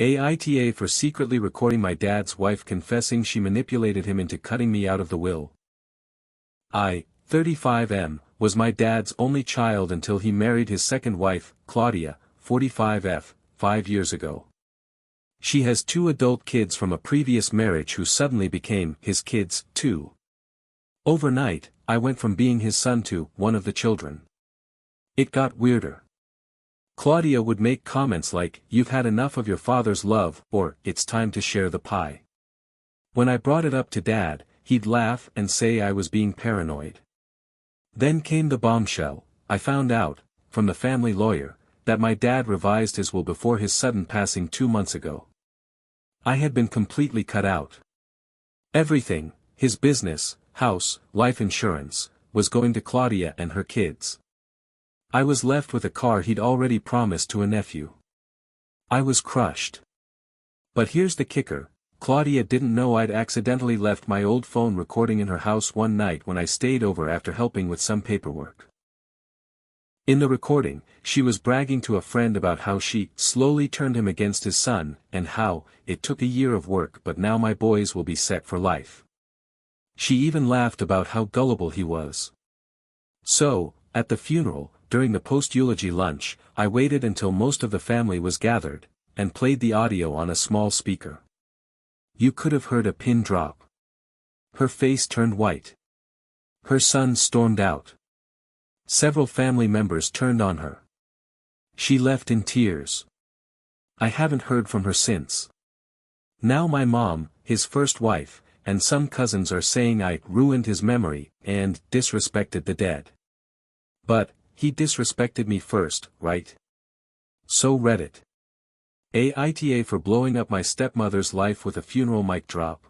AITA for secretly recording my dad's wife confessing she manipulated him into cutting me out of the will. I, 35M, was my dad's only child until he married his second wife, Claudia, 45F, 5 years ago. She has 2 adult kids from a previous marriage who suddenly became his kids, too. Overnight, I went from being his son to one of the children. It got weirder. Claudia would make comments like, "You've had enough of your father's love," or, "It's time to share the pie." When I brought it up to Dad, he'd laugh and say I was being paranoid. Then came the bombshell. I found out, from the family lawyer, that my dad revised his will before his sudden passing 2 months ago. I had been completely cut out. Everything, his business, house, life insurance, was going to Claudia and her kids. I was left with a car he'd already promised to a nephew. I was crushed. But here's the kicker, Claudia didn't know I'd accidentally left my old phone recording in her house one night when I stayed over after helping with some paperwork. In the recording, she was bragging to a friend about how she slowly turned him against his son, and how it took a year of work but now my boys will be set for life. She even laughed about how gullible he was. So, at the funeral, during the post-eulogy lunch, I waited until most of the family was gathered, and played the audio on a small speaker. You could have heard a pin drop. Her face turned white. Her son stormed out. Several family members turned on her. She left in tears. I haven't heard from her since. Now my mom, his first wife, and some cousins are saying I ruined his memory, and disrespected the dead. But, he disrespected me first, right? So Reddit. AITA for blowing up my stepmother's life with a funeral mic drop.